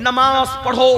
نماز پڑھو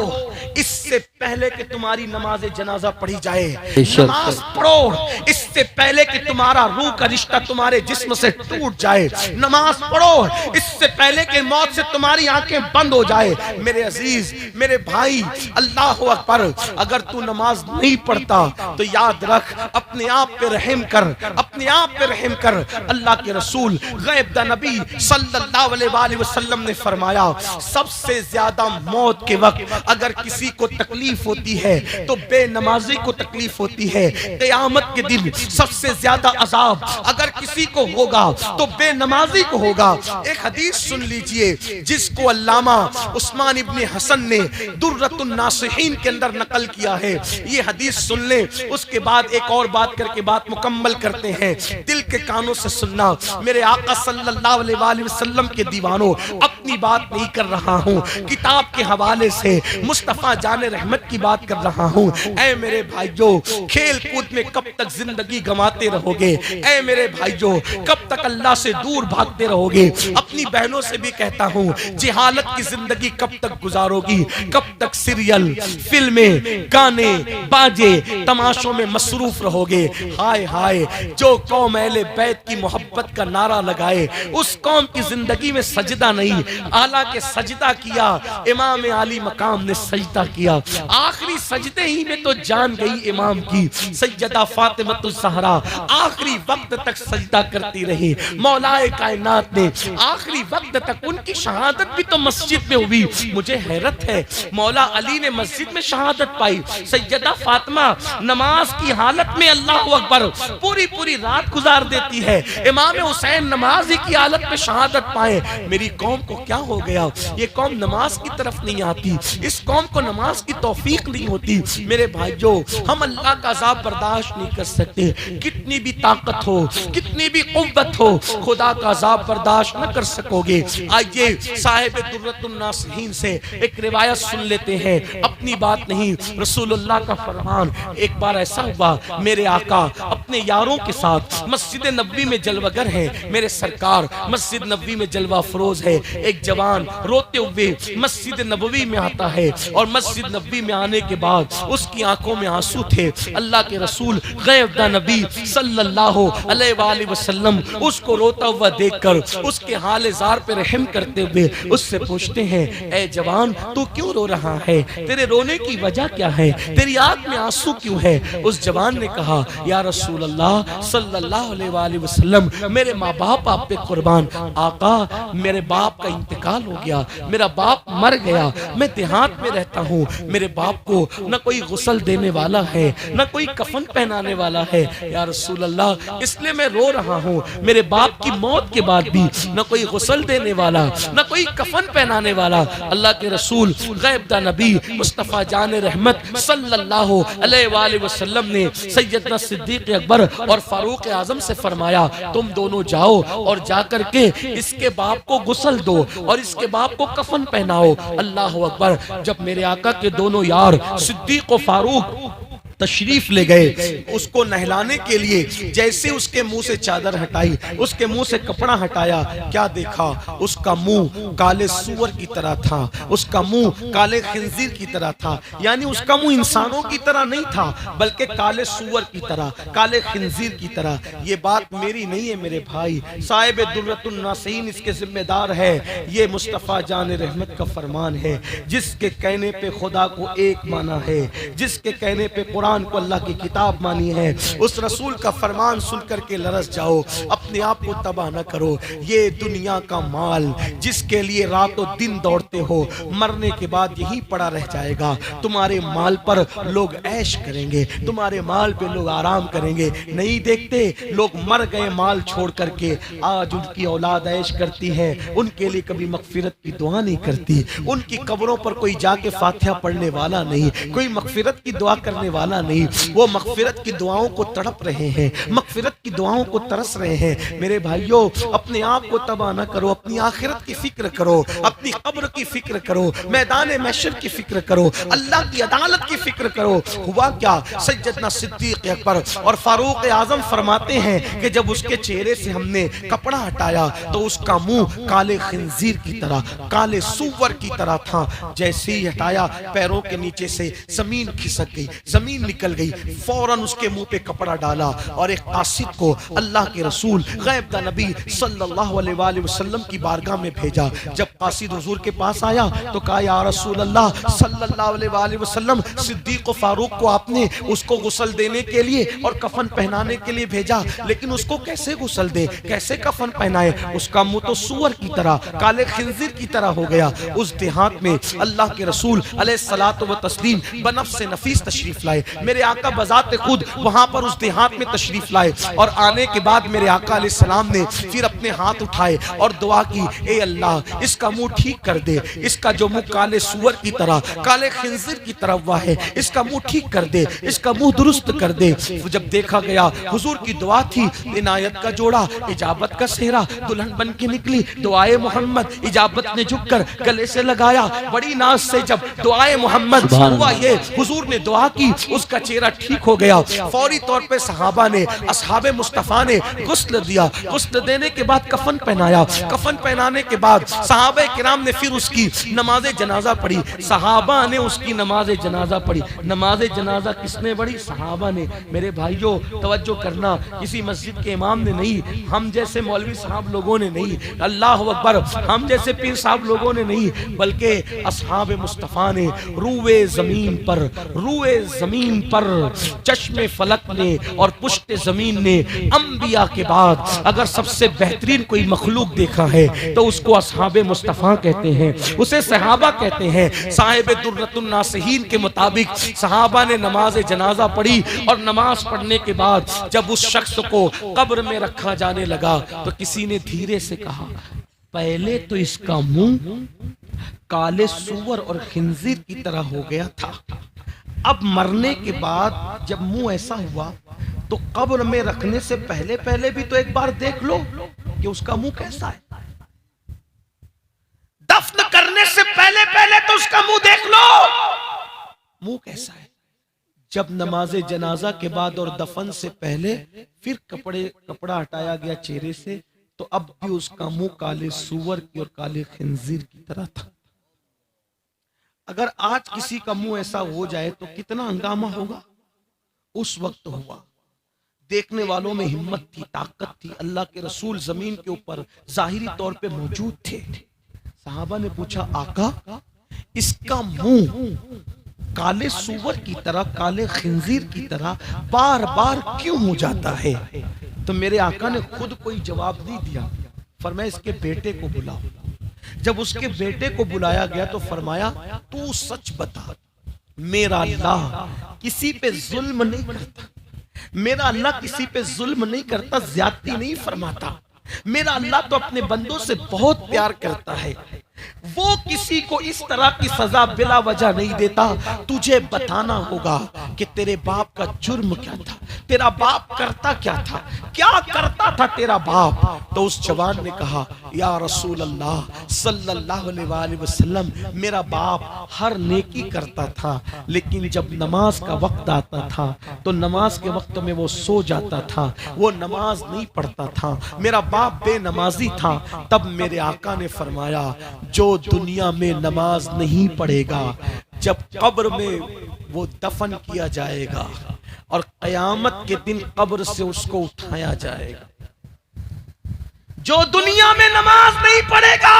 اس سے پہلے کہ تمہاری نماز جنازہ پڑھی جائے، نماز پڑھو اس سے پہلے کہ تمہارا روح کا رشتہ تمہارے جسم سے ٹوٹ جائے، نماز پڑھو اس سے پہلے کہ موت سے تمہاری آنکھیں بند ہو جائے۔ میرے عزیز، میرے بھائی، اللہ اکبر، اگر تو نماز نہیں پڑھتا تو یاد رکھ، اپنے آپ پہ رحم کر، اپنے آپ پہ رحم کر۔ اللہ کے رسول غیب دا نبی صلی اللہ علیہ وآلہ وسلم نے فرمایا، سب سے زیادہ موت کے وقت اگر کسی کو تکلیف ہوتی ہے تو بے نمازی کو تکلیف ہوتی ہے۔ قیامت کے دن سب سے زیادہ عذاب اگر کسی کو ہوگا تو بے نمازی کو ہوگا۔ ایک حدیث سن لیجئے جس کو علامہ عثمان ابن حسن نے درۃ الناصحین کے اندر نقل کیا ہے۔ یہ حدیث سن لیں، اس کے بعد ایک اور بات کر کے بات مکمل کرتے ہیں۔ دل کے کانوں سے سننا، میرے آقا صلی اللہ علیہ وآلہ وسلم کے دیوانوں، اپنی بات نہیں کر رہا ہوں، کتاب کے حوالے سے مصطفیٰ جان رحمت کی بات کر رہا ہوں۔ اے میرے بھائیو، کھیل کود میں کب تک زندگی گنواتے رہو گے؟ اے میرے بھائیو، کب تک اللہ سے دور بھاگتے رہو گے؟ اپنی بہنوں سے بھی کہتا ہوں، جہالت کی زندگی کب تک گزارو گی؟ کب تک سیریل، فلمیں، گانے، باجے، تماشوں میں مصروف رہو گے؟ ہائے ہائے، جو قوم اہل بیت کی محبت کا نعرہ لگائے اس قوم کی زندگی میں سجدہ نہیں، حالانکہ سجدہ کیا امام علی مقام نے سجدہ کیا، آخری سجدے ہی میں تو جان گئی امام کی۔ سیدہ فاطمہ الزہرا آخری وقت تک سجدہ کرتی رہی، مولا کائنات نے آخری وقت تک، ان کی شہادت بھی تو مسجد میں ہوئی۔ مجھے حیرت ہے، مولا علی نے مسجد میں شہادت پائی، سیدہ فاطمہ نماز کی حالت میں اللہ اکبر پوری پوری رات گزار دیتی ہے، امام حسین نماز کی حالت میں شہادت پائے۔ میری قوم کو کیا ہو گیا؟ یہ قوم نماز کی طرف نہیں آتی، اس قوم کو نماز کی توفیق نہیں ہوتی۔ میرے بھائیو، ہم اللہ کا عذاب برداشت نہیں کر سکتے، کتنی بھی طاقت ہو، کتنی بھی قوت ہو، خدا کا عذاب برداشت نہ کر سکو گے۔ آئیے صاحب درۃ الناصحین سے ایک روایت سن لیتے ہیں، اپنی بات نہیں، رسول اللہ کا فرمان۔ ایک بار ایسا ہوا، میرے آقا اپنے یاروں کے ساتھ مسجد نبوی میں جلوہ گر ہے، میرے سرکار مسجد نبوی میں جلوہ فروز ہے۔ ایک جوان روتے ہوئے مسجد نبوی میں آتا ہے، اور مسجد نبوی میں آنے کے بعد اس کی آنکھوں میں آنسو تھے۔ اللہ کے رسول غیب دا نبی صلی اللہ علیہ وآلہ وسلم اس کو روتا ہوا دیکھ کر اس کے حال زار پہ رحم کرتے ہوئے اس سے پوچھتے ہیں، اے جوان، تو کیوں رو رہا ہے؟ تیرے رونے کی وجہ کیا ہے؟ تیری آنکھ میں آنسو کیوں ہے؟ اس جوان نے کہا، یا رسول اللہ صلی اللہ علیہ وآلہ وسلم، میرے ماں باپ آپ پہ قربان۔ آقا، میرے باپ کا انتقال ہو گیا، میرا باپ مر گیا، میں دیہات میں رہتا ہوں، میرے باپ کو نہ کوئی غسل دینے والا ہے، نہ کوئی کفن پہنانے والا ہے، یا رسول اللہ، اس لیے میں رو رہا ہوں۔ میرے باپ کی موت کے بعد بھی نہ کوئی غسل دینے والا، نہ کوئی کفن پہنانے والا۔ اللہ کے رسول غیب دا نبی مصطفیٰ جان رحمت صلی اللہ علیہ وآلہ وسلم نے سیدنا صدیق اکبر اور فاروق اعظم سے فرمایا، تم دونوں جاؤ اور جا کر کے اس کے باپ کو غسل دو اور اس کے باپ کو کفن پہناؤ۔ اللہ اکبر، جب میرے آقا کے دونوں یار صدیق و فاروق تشریف لے گئے اس کو نہلانے کے لیے، جیسے اس کے منہ سے چادر ہٹائی، اس کے منہ سے کپڑا ہٹایا، کیا دیکھا؟ اس کا منہ کالے سور کی طرح تھا، اس کا منہ کالے خنزیر کی طرح تھا، یعنی اس کا منہ انسانوں کی طرح نہیں تھا بلکہ کالے سور کی طرح، کالے خنزیر کی طرح۔ یہ بات میری نہیں ہے میرے بھائی، صاحب درۃ الناصحین اس کے ذمہ دار ہے، یہ مصطفیٰ جان رحمت کا فرمان ہے۔ جس کے کہنے پہ خدا کو ایک مانا ہے، جس کے کہنے پہ قرآن کو اللہ کی کتاب مانی ہے، اس رسول کا فرمان سن کر کے لرز جاؤ، اپنے آپ کو تباہ نہ کرو۔ یہ دنیا کا مال جس کے لیے رات و دن دوڑتے ہو، مرنے کے بعد یہی پڑا رہ جائے گا۔ تمہارے مال پر لوگ عیش کریں گے، تمہارے مال پہ لوگ آرام کریں گے، نہیں دیکھتے لوگ مر گئے مال چھوڑ کر کے، آج ان کی اولاد عیش کرتی ہے، ان کے لیے کبھی مغفرت کی دعا نہیں کرتی، ان کی قبروں پر کوئی جا کے فاتحہ پڑھنے والا نہیں، کوئی مغفرت کی دعا کرنے والا مانا نہیں، وہ مغفرت کی دعاؤں کو تڑپ رہے ہیں، مغفرت کی دعاؤں کو ترس رہے ہیں۔ میرے بھائیوں، اپنے آپ کو تباہ نہ کرو، اپنی آخرت کی فکر کرو، اپنی قبر کی فکر کرو، میدان محشر کی فکر کرو، اللہ کی عدالت کی فکر کرو۔ ہوا کیا؟ سیدنا صدیق اکبر اور فاروق اعظم فرماتے ہیں کہ جب اس کے چہرے سے ہم نے کپڑا ہٹایا تو اس کا منہ کالے خنزیر کی طرح، کالے سور کی طرح تھا۔ جیسے ہی ہٹایا، پیروں کے نیچے سے زمین کھسک گئی، زمین نکل گئی، فوراً اس کے منہ پہ کپڑا ڈالا اور ایک قاصد کو اللہ کے رسول غیب دا نبی صلی اللہ علیہ وآلہ وسلم کی بارگاہ میں بھیجا۔ جب قاصد حضور کے پاس آیا تو کہا یا رسول اللہ صلی اللہ علیہ وآلہ وسلم، صدیق و فاروق کو آپ نے اس کو غسل دینے کے لیے اور کفن پہنانے کے لیے بھیجا، لیکن اس کو کیسے غسل دے، کیسے کفن پہنائے؟ اس کا منہ تو سور کی طرح، کالے خنزیر کی طرح ہو گیا۔ اس دیہات میں اللہ کے رسول علیہ الصلوۃ والتسلیم بنفس نفیس تشریف لائے، میرے آقا بذات خود وہاں پر اس دیہات میں تشریف لائے، اور آنے کے بعد میرے آقا علیہ السلام نے پھر اپنے ہاتھ اٹھائے اور دعا کی، اے اللہ اس کا منہ ٹھیک کر دے، اس کا جو منہ کالے سور کی طرح، کالے خنزیر کی طرح ہوا ہے، اس کا منہ ٹھیک کر دے، اس کا منہ درست کر دے۔ جب دیکھا گیا حضور کی دعا تھی، عنایت کا جوڑا، اجابت کا سہرا، دلہن بن کے نکلی، دعائے محمد، اجابت نے جھک کر گلے سے لگایا، بڑی ناز سے جب دعائے محمد ہوا، یہ حضور نے دعا کی، اس کا چہرہ ٹھیک ہو گیا۔ فوری طور پہ صحابہ نے، اصحاب مصطفیٰ نے غسل دیا، غسل دینے کے بعد کفن پہنایا، کفن پہنانے کے بعد صحابہ کرام نے پھر اس کی نماز جنازہ پڑھی، صحابہ نے اس کی نماز جنازہ پڑھی۔ نماز جنازہ کس نے پڑھی؟ صحابہ نے۔ میرے بھائیوں توجہ کرنا، کسی مسجد کے امام نے نہیں، ہم جیسے مولوی صاحب لوگوں نے نہیں، اللہ اکبر، ہم جیسے پیر صاحب لوگوں نے نہیں، بلکہ اصحاب مصطفیٰ نے روئے زمین پر، روئے زمین پر، چشم فلک نے اور پشت زمین نے، انبیاء کے بعد اگر سب سے بہترین کوئی مخلوق دیکھا ہے تو اس کو اصحاب مصطفیٰ کہتے ہیں، اسے صحابہ کہتے ہیں۔ صاحب درۃ الناصحین کے مطابق صحابہ نے نماز جنازہ پڑھی، اور نماز پڑھنے کے بعد جب اس شخص کو قبر میں رکھا جانے لگا تو کسی نے دھیرے سے کہا، پہلے تو اس کا منہ کالے سور اور خنزیر کی طرح ہو گیا تھا، اب مرنے کے بعد جب منہ ایسا ہوا تو قبر میں رکھنے سے پہلے پہلے بھی تو ایک بار دیکھ لو کہ اس کا منہ کیسا ہے، دفن کرنے سے پہلے پہلے تو اس کا منہ دیکھ لو، منہ کیسا ہے۔ جب نماز جنازہ کے بعد اور دفن سے پہلے پھر کپڑا ہٹایا گیا چہرے سے تو اب بھی اس کا منہ کالے سور کی اور کالے خنزیر کی طرح تھا۔ اگر آج کسی کا منہ ایسا ہو جائے تو کتنا ہنگامہ ہوگا؟ اس وقت ہوا۔ دیکھنے والوں میں ہمت تھی، طاقت تھی، اللہ کے رسول زمین کے اوپر ظاہری طور پہ موجود تھے۔ صحابہ نے پوچھا، آقا اس کا منہ کالے سور کی طرح، کالے خنزیر کی طرح بار بار کیوں ہو جاتا ہے؟ تو میرے آقا نے خود کوئی جواب نہیں دیا، فرمایا اس کے بیٹے کو بلاؤ۔ جب اس کے بیٹے کو بلایا گیا تو فرمایا، تو سچ بتا، میرا اللہ کسی پہ ظلم نہیں کرتا، میرا اللہ کسی پہ ظلم نہیں کرتا، زیادتی نہیں فرماتا، میرا اللہ تو اپنے بندوں سے بہت پیار کرتا ہے، وہ کسی کو اس طرح کی سزا بلا وجہ نہیں دیتا۔ تجھے بتانا ہوگا کہ تیرے باپ کا جرم کیا تھا، تیرا باپ کرتا کیا تھا، کیا کرتا تھا تیرا باپ؟ تو اس جوان نے کہا، یا رسول اللہ صلی اللہ علیہ وآلہ وسلم، میرا باپ ہر نیکی کرتا تھا، لیکن جب نماز کا وقت آتا تھا تو نماز کے وقت میں وہ سو جاتا تھا، وہ نماز نہیں پڑھتا تھا، میرا باپ بے نمازی تھا۔ تب میرے آقا نے فرمایا، جو دنیا میں نماز نہیں پڑھے گا، جب قبر میں وہ دفن کیا جائے گا اور قیامت کے دن قبر سے اس کو اٹھایا جائے گا، جو دنیا میں نماز نہیں پڑھے گا،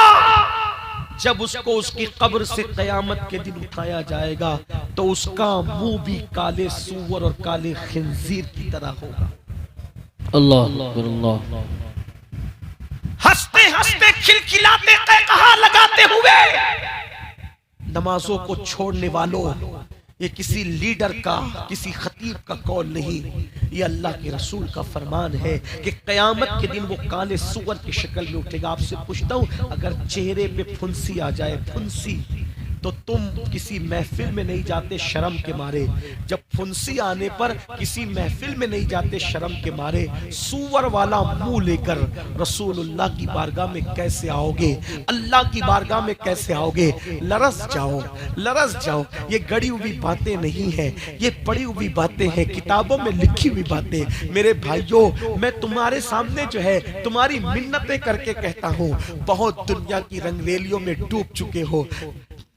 جب اس کو اس کی قبر سے قیامت کے دن اٹھایا جائے گا تو اس کا منہ بھی کالے سور اور کالے خنزیر کی طرح ہوگا۔ اللہ اللہ، ہنستے ہنستے کھلکھلاتے قہقہا لگاتے ہوئے نمازوں کو چھوڑنے والوں، یہ کسی لیڈر کا، کسی خطیب کا قول نہیں، یہ اللہ کے رسول کا فرمان ہے کہ قیامت کے دن وہ کالے سور کی شکل میں اٹھے گا۔ آپ سے پوچھتا ہوں، اگر چہرے پہ پھنسی آ جائے، پھنسی تو تم کسی محفل میں نہیں جاتے شرم کے مارے، جب پھنسی آنے پر کسی محفل میں نہیں جاتے شرم کے مارے، سور والا منہ لے کر رسول اللہ کی بارگاہ میں کیسے آؤ گے، اللہ کی بارگاہ میں کیسے آؤ گے؟ لرز جاؤ، لرز جاؤ۔ یہ گڑی ہوئی باتیں نہیں ہیں، یہ پڑھی ہوئی باتیں ہیں، کتابوں میں لکھی ہوئی باتیں۔ میرے بھائیوں، میں تمہارے سامنے جو ہے تمہاری منتیں کر کے کہتا ہوں، بہت دنیا کی رنگ ریلیوں میں ڈوب چکے ہو،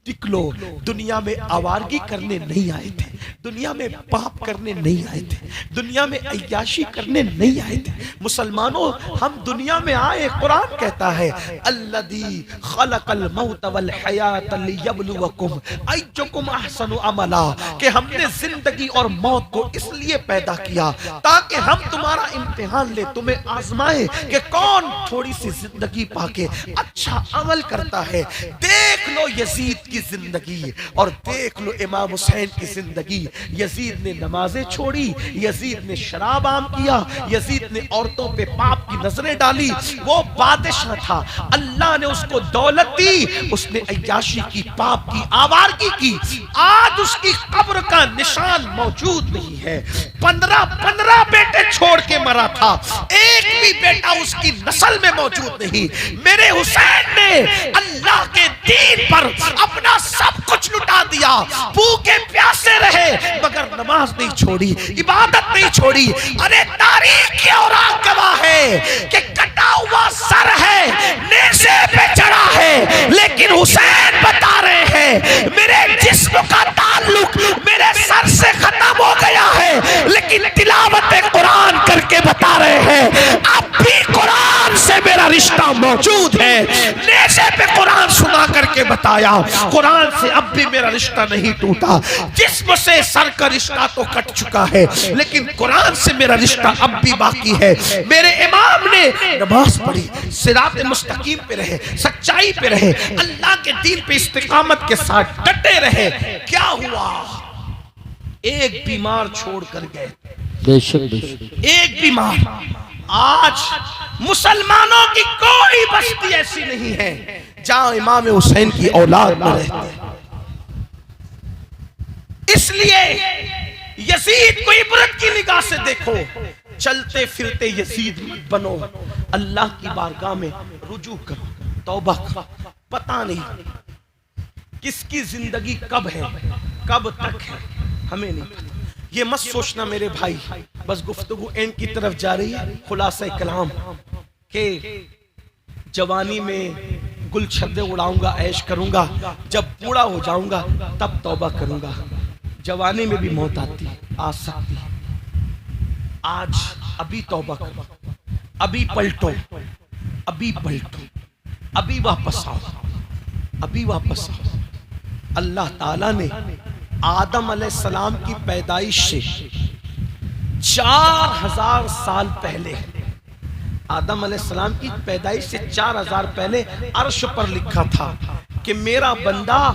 نکلو۔ دنیا میں آوارگی کرنے نہیں آئے تھے، دنیا میں پاپ کرنے نہیں آئے تھے، دنیا میں عیاشی کرنے نہیں آئے تھے۔ مسلمانوں، ہم دنیا میں آئے، قرآن کہتا ہے الذی خلق الموت والحیات لیبلوکم ایکم احسن عملا، کہ ہم نے زندگی اور موت کو اس لیے پیدا کیا تاکہ ہم تمہارا امتحان لے، تمہیں آزمائے کہ کون تھوڑی سی زندگی پا کے اچھا عمل کرتا ہے۔ دیکھ لو یزید کی زندگی اور دیکھ لو امام حسین کی زندگی۔ یزید نے نمازیں چھوڑی، یزید نے شراب عام کیا، یزید نے عورتوں پہ پاپ کی نظریں ڈالی۔ وہ بادشاہ تھا، اللہ نے اس کو دولت دی، اس نے عیاشی کی، پاپ کی، آوارگی کی۔ آج اس کی قبر کا نشان موجود نہیں ہے۔ 15 بیٹے چھوڑ کے مرا تھا، ایک بھی بیٹا اس کی نسل میں موجود نہیں۔ میرے حسین نے اللہ کے دین پر اپنا سب کچھ لٹا دیا، بھوکے پیاسے رہے مگر نماز نہیں چھوڑی، عبادت نہیں چھوڑی۔ ارے تاریخ کی اوراق گواہ ہے کہ کٹا ہوا سر ہے، نیزے پہ چڑھا ہے، لیکن حسین بتا رہے ہیں میرے جسم کا تعلق میرے سر سے ختم ہو گیا ہے، لیکن تلاوت قرآن کر کے بتا رہے ہیں اب بھی قرآن سے میرا رشتہ موجود ہے۔ نیزے پہ قرآن سنا کر کے بتایا قرآن سے اب بھی میرا رشتہ نہیں ٹوٹا۔ جسم سے سر کا رشتہ تو کٹ چکا ہے، لیکن قرآن سے میرا رشتہ اب بھی باقی ہے۔ میرے امام نے نماز پڑھی، صراط مستقیم پہ رہے، سچائی پہ رہے، اللہ کے دین پہ استقامت کے ساتھ ڈٹے رہے۔ کیا ہوا؟ ایک بیمار چھوڑ کر گئے، بے شک بے شک۔ ایک بیمار۔ آج مسلمانوں کی کوئی بستی ایسی نہیں ہے جہاں امام حسین کی اولاد نہ رہتے۔ اس لیے یزید کو عبرت کی نگاہ سے دیکھو، چلتے پھرتے یزید مت بنو، اللہ کی بارگاہ میں رجوع کرو، توبہ کرو۔ پتہ نہیں کس کی زندگی کب ہے، کب تک ہے، ہمیں نہیں پتہ۔ یہ مت سوچنا میرے بھائی، بس گفتگو اینڈ کی طرف جا رہی ہے، خلاصہ کلام کہ جوانی میں گل چھدے اڑاؤں گا، عیش کروں گا، جب بوڑھا ہو جاؤں گا تب توبہ کروں گا۔ جوانی میں بھی موت آتی، آ سکتی۔ آج ابھی توبہ کرو، ابھی پلٹو، ابھی پلٹو، ابھی واپس آؤ، ابھی واپس آؤ۔ اللہ تعالیٰ نے آدم علیہ السلام کی پیدائش سے 4000 سال پہلے، آدم علیہ السلام کی پیدائش سے 4000 پہلے عرش پر لکھا تھا کہ میرا بندہ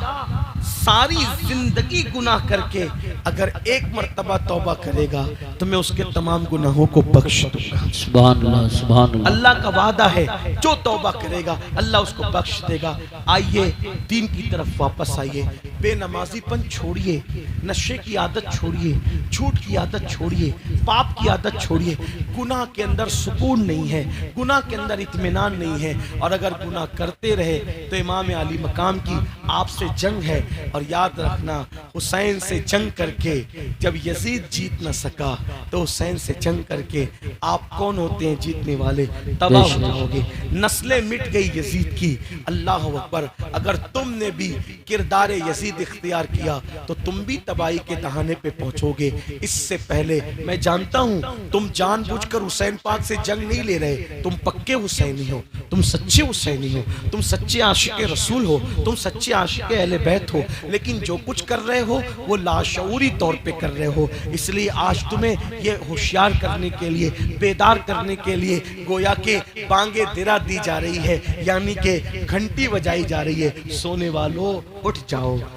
ساری زندگی گناہ کر کے اگر ایک مرتبہ توبہ کرے گا تو میں اس کے تمام گناہوں کو بخش دوں گا۔ سبحان اللہ سبحان اللہ۔ اللہ کا وعدہ ہے جو توبہ کرے گا اللہ اس کو بخش دے گا۔ آئیے دین کی طرف واپس آئیے، بے نمازی پن چھوڑیے، نشے کی عادت چھوڑیے، جھوٹ کی عادت چھوڑیے، پاپ کی عادت چھوڑیے۔ گناہ کے اندر سکون نہیں ہے، گناہ کے اندر اطمینان نہیں ہے، اور اگر گناہ کرتے رہے تو امام علی مقام کی آپ سے جنگ ہے۔ اور یاد رکھنا حسین سے جنگ کر کے جب یزید جیت نہ سکا تو حسین سے جنگ کر کے آپ کون ہوتے ہیں جیتنے والے؟ تباہ ہو جاؤ گے، نسلیں مٹ گئی یزید کی۔ اللہ اکبر، اگر تم نے بھی کردار یزید اختیار کیا تو تم بھی تباہی کے دہانے پہ پہنچو گے۔ اس سے پہلے میں جانتا ہوں تم جان بوجھ کر حسین پاک سے جنگ نہیں لے رہے، تم پکے حسینی ہو، تم سچے حسینی ہو، تم سچے عاشق رسول ہو، تم سچے عاشق اہل بیت ہو، لیکن جو کچھ کر رہے ہو وہ لاشعوری طور پہ کر رہے ہو۔ اس لیے آج تمہیں یہ ہوشیار کرنے کے لیے، بیدار کرنے کے لیے گویا کہ بانگے درا دی جا رہی ہے، یعنی کہ گھنٹی بجائی جا رہی ہے۔ سونے والوں اٹھ جاؤ،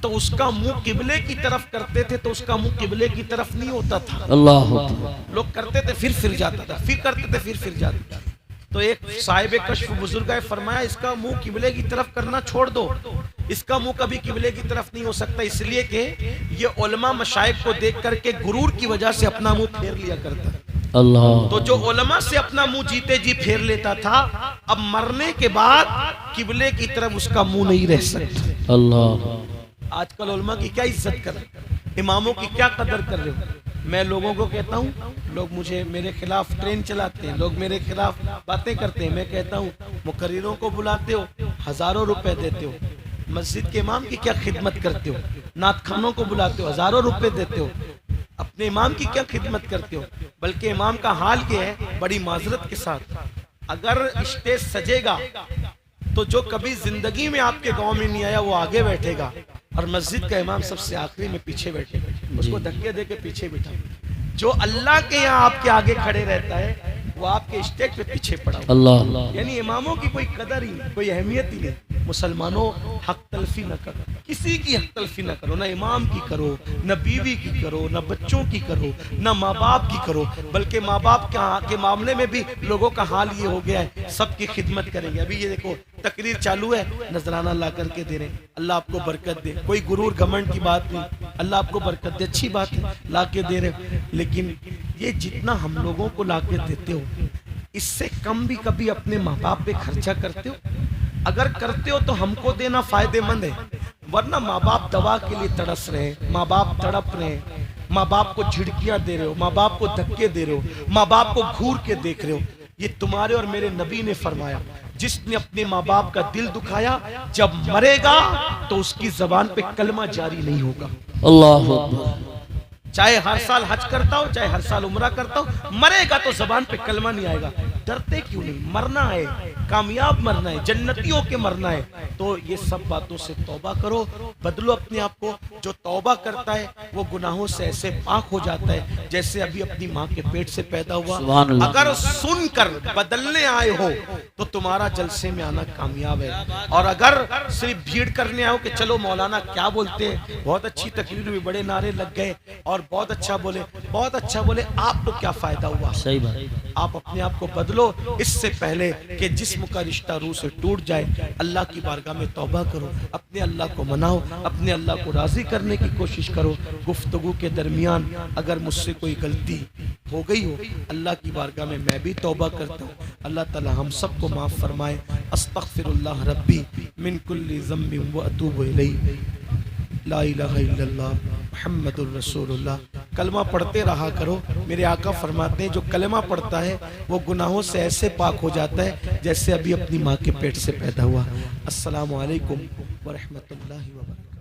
تو اس کا منہ قبلے کی طرف کرتے تھے تو اس کا منہ قبلے کی طرف نہیں ہوتا تھا. اللہ اکبر. لوگ کرتے تھے پھر جاتا تھا, پھر کرتے تھے پھر جاتا تھا. تو ایک صاحب کشف بزرگ ہے فرمایا اس کا منہ قبلے کی طرف کرنا چھوڑ دو, اس کا منہ کبھی قبلے کی طرف نہیں ہو سکتا, اس لیے کہ یہ علماء مشائخ کو دیکھ کر کے غرور کی وجہ سے اپنا منہ پھیر لیا کرتا. اللہ. تو جو علماء سے اپنا منہ جیتے جی پھیر لیتا تھا, اب مرنے کے بعد قبلے کی طرف اس کا منہ نہیں رہ سکتا. اللہ. آج کل علماء کی کیا عزت کر رہے ہو, اماموں کی کیا قدر کر رہے ہو. میں لوگوں کو کہتا ہوں, لوگ مجھے میرے خلاف ٹرین چلاتے ہیں, لوگ میرے خلاف باتیں کرتے ہیں, میں کہتا ہوں مقرروں کو بلاتے ہو, ہزاروں روپے دیتے ہو, مسجد کے امام کی کیا خدمت کرتے ہو, نعت خوانوں کو بلاتے ہو, ہزاروں روپے دیتے ہو, اپنے امام کی کیا خدمت کرتے ہو. بلکہ امام کا حال کیا ہے, بڑی معذرت کے ساتھ, اگر اسٹیج سجے گا تو جو کبھی زندگی میں آپ کے گاؤں میں نہیں آیا وہ آگے بیٹھے گا, اور مسجد کا امام سب سے آخری میں پیچھے بیٹھے گا, اس کو دھکے دے کے پیچھے بٹھا. جو اللہ کے یہاں آپ کے آگے کھڑے رہتا ہے وہ آپ کے اسٹیج پہ پیچھے پڑا. اللہ. یعنی اماموں کی کوئی قدر ہی نہیں, کوئی اہمیت ہی نہیں. مسلمانوں حق تلفی نہ کرو, کسی کی حق تلفی نہ کرو, نہ امام کی کرو, نہ بیوی کی کرو, نہ بچوں کی کرو, نہ ماں باپ کی کرو. بلکہ ماں باپ کے معاملے میں بھی لوگوں کا حال یہ ہو گیا ہے, سب کی خدمت کریں گے. ابھی یہ دیکھو تقریر چالو ہے, نذرانہ لا کر کے دے رہے ہیں, اللہ آپ کو برکت دے, کوئی غرور گھمنڈ کی بات نہیں, اللہ آپ کو برکت دے, اچھی بات ہے لا کے دے رہے. لیکن یہ جتنا ہم لوگوں کو لا کے دیتے ہو اس سے کم بھی کبھی اپنے ماں باپ پہ خرچہ کرتے ہو. اگر کرتے ہو تو ہم کو دینا فائدے مند ہے, ورنہ ماں باپ دوا کے لیے تڑس رہے ہیں, ماں باپ تڑپ رہے ہیں, ماں باپ کو جھڑکیاں دے رہے ہو, ماں باپ کو دھکے دے رہے ہو, ماں باپ کو گھور کے دیکھ رہے ہو. یہ تمہارے اور میرے نبی نے فرمایا, جس نے اپنے ماں باپ کا دل دکھایا جب مرے گا تو اس کی زبان پہ کلمہ جاری نہیں ہوگا. اللہ اکبر. چاہے ہر سال حج کرتا ہو, چاہے ہر سال عمرہ کرتا ہو, مرے گا تو زبان پہ کلمہ نہیں آئے گا. ڈرتے کیوں نہیں, مرنا ہے, کامیاب مرنا ہے, جنتیوں کے مرنا ہے. تو یہ سب باتوں سے توبہ کرو, بدلو اپنے آپ کو. جو توبہ کرتا ہے وہ گناہوں سے ایسے پاک ہو جاتا ہے جیسے ابھی اپنی ماں کے پیٹ سے پیدا ہوا. اگر سن کر بدلنے آئے ہو تو تمہارا جلسے میں آنا کامیاب ہے, اور اگر صرف بھیڑ کرنے آؤ کہ چلو مولانا کیا بولتے ہیں, بہت اچھی تقریر ہوئی, بڑے نعرے لگ گئے اور بہت اچھا بولے, بہت اچھا بولے, آپ کو کیا فائدہ ہوا. صحیح بات. آپ اپنے آپ کو بدلو اس سے پہلے کہ جسم کا رشتہ روح سے ٹوٹ جائے. اللہ کی بارگاہ میں توبہ کرو, اپنے اللہ کو مناؤ, اپنے اللہ کو راضی کرنے کی کوشش کرو. گفتگو کے درمیان اگر مجھ سے کوئی غلطی ہو گئی ہو, اللہ کی بارگاہ میں بھی توبہ کرتا ہوں. اللہ تعالی ہم سب کو معاف فرمائے. استغفر اللہ ربی من کل ذنب و اتوب الیہ. لا الہ الا اللہ محمد الرسول اللہ. کلمہ پڑھتے رہا کرو. میرے آقا فرماتے ہیں جو کلمہ پڑھتا ہے وہ گناہوں سے ایسے پاک ہو جاتا ہے جیسے ابھی اپنی ماں کے پیٹ سے پیدا ہوا. السلام علیکم ورحمۃ اللہ وبرکاتہ.